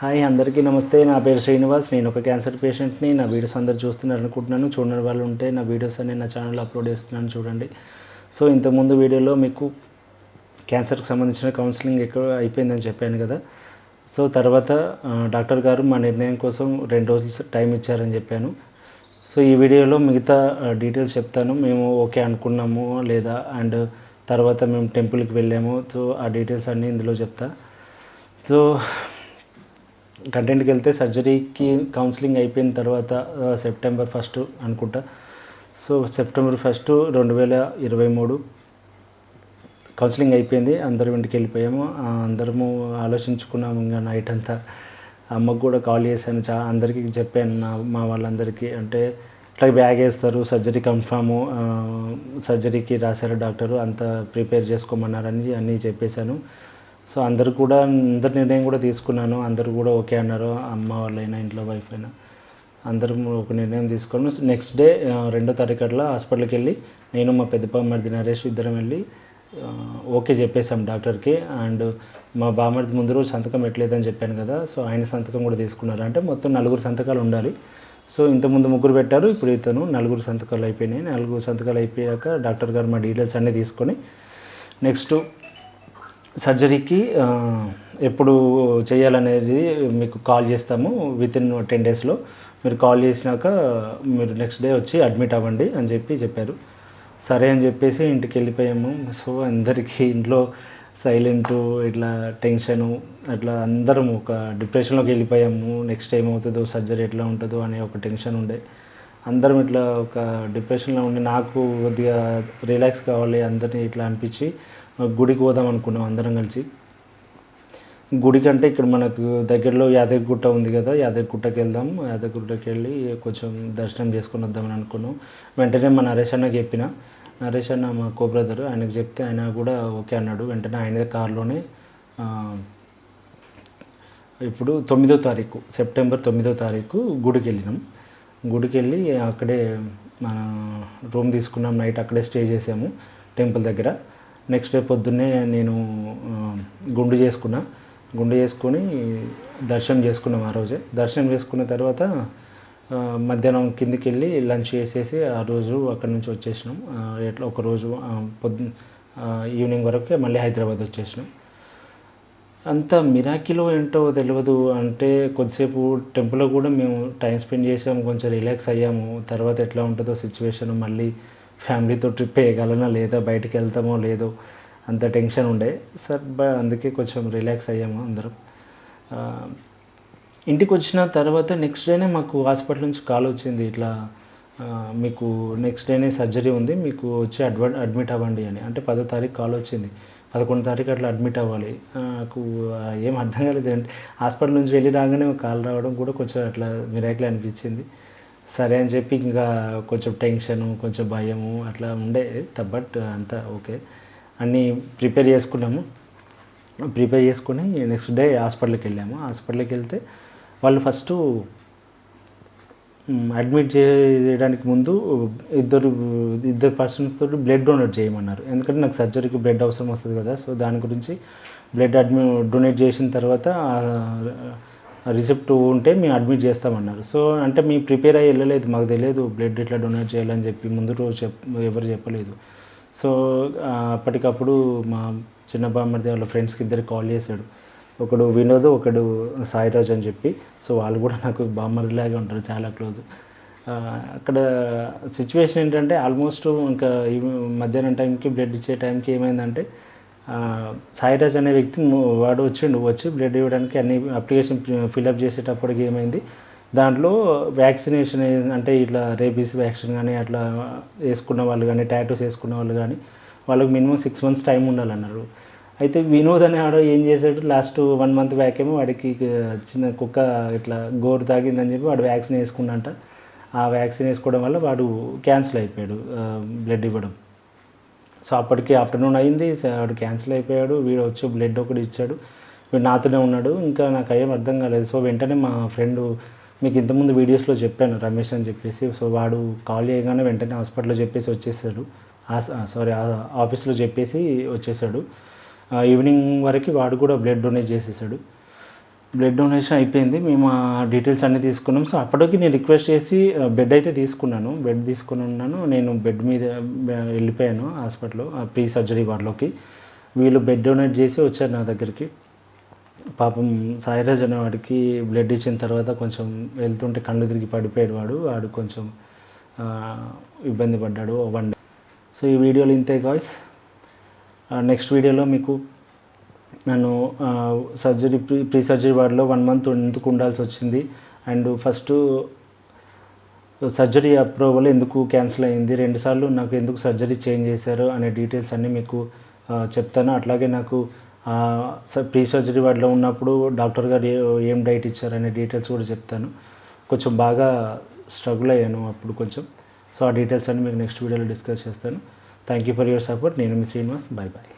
Hi అందరికీ నమస్తే. నా పేరు శ్రీనివాస్. నేను ఒక క్యాన్సర్ పేషెంట్ని. నా వీడియోస్ అందరు చూస్తున్నారు అనుకుంటున్నాను. చూడని వాళ్ళు ఉంటే నా వీడియోస్ అన్ని నా ఛానల్లో అప్లోడ్ చేస్తున్నాను, చూడండి. సో ఇంతకుముందు వీడియోలో మీకు క్యాన్సర్కి సంబంధించిన కౌన్సిలింగ్ ఎక్కువ అయిపోయిందని చెప్పాను కదా. సో తర్వాత డాక్టర్ గారు మా నిర్ణయం కోసం 2 రోజులు టైం ఇచ్చారని చెప్పాను. సో ఈ వీడియోలో మిగతా డీటెయిల్స్ చెప్తాను. మేము ఓకే అనుకున్నాము లేదా, అండ్ తర్వాత మేము టెంపుల్కి వెళ్ళాము. సో ఆ డీటెయిల్స్ అన్నీ ఇందులో చెప్తా. సో కంటెంట్కి వెళ్తే, సర్జరీకి కౌన్సిలింగ్ అయిపోయిన తర్వాత సెప్టెంబర్ 1 అనుకుంటా. సో సెప్టెంబర్ 1, 2023 కౌన్సిలింగ్ అయిపోయింది. అందరం ఇంటికి వెళ్ళిపోయాము. అందరము ఆలోచించుకున్నాము. ఇంకా నైట్ అంతా అమ్మకు కూడా కాల్ చేశాను, అందరికీ చెప్పాను, మా వాళ్ళందరికీ. అంటే ఇట్లా బ్యాగ్ వేస్తారు, సర్జరీ కన్ఫాము, సర్జరీకి రాశారు డాక్టరు, అంతా ప్రిపేర్ చేసుకోమన్నారని అన్నీ చెప్పేశాను. సో అందరు నిర్ణయం కూడా తీసుకున్నాను. అందరూ కూడా ఓకే అన్నారు. అమ్మ వాళ్ళైనా, ఇంట్లో వైఫ్ అయినా అందరూ ఒక నిర్ణయం తీసుకొని నెక్స్ట్ డే 2వ తారీఖు అట్లా హాస్పిటల్కి వెళ్ళి నేను మా పెద్ద బామ్మర్ది నరేష్ ఇద్దరం వెళ్ళి ఓకే చెప్పేశాం డాక్టర్కి. అండ్ మా బామ్మర్ది ముందు రోజు సంతకం పెట్టలేదని చెప్పాను కదా. సో ఆయన సంతకం కూడా తీసుకున్నారు. అంటే మొత్తం 4 సంతకాలు ఉండాలి. సో ఇంతకుముందు 3 పెట్టారు, ఇప్పుడు ఇతను 4 సంతకాలు అయిపోయినాయి. 4 సంతకాలు అయిపోయాక డాక్టర్ గారు మా డీటెయిల్స్ అన్నీ తీసుకొని నెక్స్ట్ సర్జరీకి ఎప్పుడు చేయాలనేది మీకు కాల్ చేస్తాము. వితిన్ 10 డేస్లో మీరు కాల్ చేసినాక మీరు నెక్స్ట్ డే వచ్చి అడ్మిట్ అవ్వండి అని చెప్పారు. సరే అని చెప్పేసి ఇంటికి వెళ్ళిపోయాము. సో అందరికీ ఇంట్లో సైలెంటు, ఇట్లా టెన్షను, అట్లా అందరం ఒక డిప్రెషన్లోకి వెళ్ళిపోయాము. నెక్స్ట్ ఏమవుతుందో, సర్జరీ ఎట్లా ఉంటుందో అనే ఒక టెన్షన్ ఉండే. అందరం ఇట్లా ఒక డిప్రెషన్లో ఉండి, నాకు కొద్దిగా రిలాక్స్ కావాలి అందరినీ ఇట్లా అనిపించి గుడికి పోదాం అనుకున్నాం అందరం కలిసి. గుడికి అంటే ఇక్కడ మనకు దగ్గరలో యాదగిరిగుట్ట ఉంది కదా, యాదగిరిగుట్టకి వెళ్దాం. యాదగిరిగుట్టకి వెళ్ళి కొంచెం దర్శనం చేసుకొని వద్దామని అనుకున్నాం. వెంటనే మా నరేష్ అన్నకి చెప్పిన. నరేష్ అన్న మా కో బ్రదర్, ఆయనకు చెప్తే ఆయన కూడా ఓకే అన్నాడు. వెంటనే ఆయన కార్లోనే ఇప్పుడు 9వ తారీఖు, సెప్టెంబర్ 9వ తారీఖు గుడికి వెళ్ళినాం. గుడికి వెళ్ళి అక్కడే మన రూమ్ తీసుకున్నాం. నైట్ అక్కడే స్టే చేసాము టెంపుల్ దగ్గర. నెక్స్ట్ డే పొద్దున్నే నేను గుండు చేసుకొని దర్శనం చేసుకున్నాం. ఆ రోజే దర్శనం చేసుకున్న తర్వాత మధ్యాహ్నం కిందికి వెళ్ళి లంచ్ చేసేసి ఆ రోజు అక్కడి నుంచి వచ్చేసినాం. ఎట్లా ఒకరోజు ఈవినింగ్ వరకు మళ్ళీ హైదరాబాద్ వచ్చేసినాం. అంత మిరాకిలో ఏంటో తెలియదు. అంటే కొద్దిసేపు టెంపుల్లో కూడా మేము టైం స్పెండ్ చేసాము, కొంచెం రిలాక్స్ అయ్యాము. తర్వాత ఎట్లా ఉంటుందో సిచ్యువేషన్, మళ్ళీ ఫ్యామిలీతో ట్రిప్ వేయగలనా లేదా, బయటికి వెళ్తామో లేదో, అంత టెన్షన్ ఉండే సార్. అందుకే కొంచెం రిలాక్స్ అయ్యాము అందరం. ఇంటికి వచ్చిన తర్వాత నెక్స్ట్ డేనే మాకు హాస్పిటల్ నుంచి కాల్ వచ్చింది, ఇట్లా మీకు నెక్స్ట్ డేనే సర్జరీ ఉంది, మీకు వచ్చి అడ్మిట్ అవ్వండి అని. అంటే 10వ తారీఖు కాల్ వచ్చింది. 11వ తారీఖు అట్లా అడ్మిట్ అవ్వాలి. నాకు ఏం అర్థం కాలేదు. అంటే హాస్పిటల్ నుంచి వెళ్ళి రాగానే కాల్ రావడం కూడా కొంచెం అట్లా మిరాకిల్ అనిపించింది. సరే అని చెప్పి ఇంకా కొంచెం టెన్షను, కొంచెం భయము అట్లా ఉండే. బట్ అంతా ఓకే అన్నీ ప్రిపేర్ చేసుకున్నాము. ప్రిపేర్ చేసుకొని నెక్స్ట్ డే హాస్పిటల్కి వెళ్ళాము. హాస్పిటల్కి వెళ్తే వాళ్ళు ఫస్ట్ అడ్మిట్ చేయడానికి ముందు ఇద్దరు పర్సన్స్ తోటి బ్లడ్ డొనేట్ చేయమన్నారు. ఎందుకంటే నాకు సర్జరీకి బ్లడ్ అవసరం వస్తుంది కదా. సో దాని గురించి బ్లడ్ డొనేట్ చేసిన తర్వాత రిసిప్ట్ ఉంటే మేము అడ్మిట్ చేస్తామన్నారు. సో అంటే మేము ప్రిపేర్ అయ్యి వెళ్ళలేదు, మాకు తెలియదు బ్లడ్ ఇట్లా డొనేట్ చేయాలని చెప్పి ముందు రోజు ఎవరు చెప్పలేదు. సో అప్పటికప్పుడు మా చిన్న బామ్మర్ది వాళ్ళ ఫ్రెండ్స్కి ఇద్దరికి కాల్ చేశాడు. ఒకడు వినోద్, ఒకడు సాయిరాజ్ అని చెప్పి. సో వాళ్ళు కూడా నాకు బామ్మర్దిలాగే ఉంటారు, చాలా క్లోజ్. అక్కడ సిచ్యువేషన్ ఏంటంటే ఆల్మోస్ట్ ఇంకా మధ్యాహ్నం టైంకి బ్లడ్ ఇచ్చే టైంకి ఏమైందంటే సాయిరాజ్ అనే వ్యక్తి వాడు వచ్చి బ్లడ్ ఇవ్వడానికి అన్ని అప్లికేషన్ ఫిల్అప్ చేసేటప్పటికి ఏమైంది, దాంట్లో వ్యాక్సినేషన్ అంటే ఇట్లా రేబీస్ వ్యాక్సిన్ కానీ అట్లా వేసుకున్న వాళ్ళు కానీ, టాటూస్ వేసుకున్న వాళ్ళు కానీ వాళ్ళకి మినిమం 6 months టైం ఉండాలన్నారు. అయితే వినోద్ అనే వాడు ఏం చేశాడు, లాస్ట్ 1 month బ్యాక్ ఏమో వాడికి చిన్న కుక్క ఇట్లా గోరు తాగిందని చెప్పి వాడు వ్యాక్సిన్ వేసుకున్నంట. ఆ వ్యాక్సిన్ వేసుకోవడం వల్ల వాడు క్యాన్సిల్ అయిపోయాడు బ్లడ్ ఇవ్వడం. సో అప్పటికి ఆఫ్టర్నూన్ అయింది, వాడు క్యాన్సిల్ అయిపోయాడు. వీడు వచ్చి బ్లడ్ ఒకటి ఇచ్చాడు. వీడు నాతోనే ఉన్నాడు. ఇంకా నాకు ఏం అర్థం కాలేదు. సో వెంటనే మా ఫ్రెండు, మీకు ఇంతకుముందు వీడియోస్లో చెప్పాను, రమేష్ అని చెప్పేసి. సో వాడు కాల్ చేయగానే వెంటనే హాస్పిటల్లో చెప్పేసి వచ్చేసాడు. ఆఫీస్లో చెప్పేసి వచ్చేసాడు. ఈవినింగ్ వరకు వాడు కూడా బ్లడ్ డొనేట్ చేసేసాడు. బ్లడ్ డొనేషన్ అయిపోయింది. మేము ఆ డీటెయిల్స్ అన్నీ తీసుకున్నాం. సో అప్పటికి నేను రిక్వెస్ట్ చేసి బెడ్ అయితే తీసుకున్నాను. బెడ్ తీసుకుని ఉన్నాను. నేను బెడ్ మీద వెళ్ళిపోయాను హాస్పిటల్లో ప్రీ సర్జరీ వార్డులోకి. వీళ్ళు బెడ్ డొనేట్ చేసి వచ్చారు నా దగ్గరికి. పాపం సాయిరాజ్ అనేవాడికి బ్లడ్ ఇచ్చిన తర్వాత కొంచెం వెళ్తుంటే కళ్ళు తిరిగి పడిపోయాడు. వాడు కొంచెం ఇబ్బంది పడ్డాడు 1 డే. సో ఈ వీడియోలో ఇంతే గాయ్స్. నెక్స్ట్ వీడియోలో మీకు నన్ను ప్రీ సర్జరీ వార్డులో 1 మంత్ ఎందుకు ఉండాల్సి వచ్చింది, అండ్ ఫస్ట్ సర్జరీ అప్రూవల్ ఎందుకు క్యాన్సిల్ అయింది, 2 సార్లు నాకు ఎందుకు సర్జరీ చేంజ్ చేశారు అనే డీటెయిల్స్ అన్నీ మీకు చెప్తాను. అట్లాగే నాకు ప్రీ సర్జరీ వార్డులో ఉన్నప్పుడు డాక్టర్ గారు ఏం డైట్ ఇచ్చారు అనే డీటెయిల్స్ కూడా చెప్తాను. కొంచెం బాగా స్ట్రగుల్ అయ్యాను అప్పుడు కొంచెం. సో ఆ డీటెయిల్స్ అన్నీ మీకు నెక్స్ట్ వీడియోలో డిస్కస్ చేస్తాను. Thank you for your support. నేను మీ శ్రీనివాస్. Bye bye.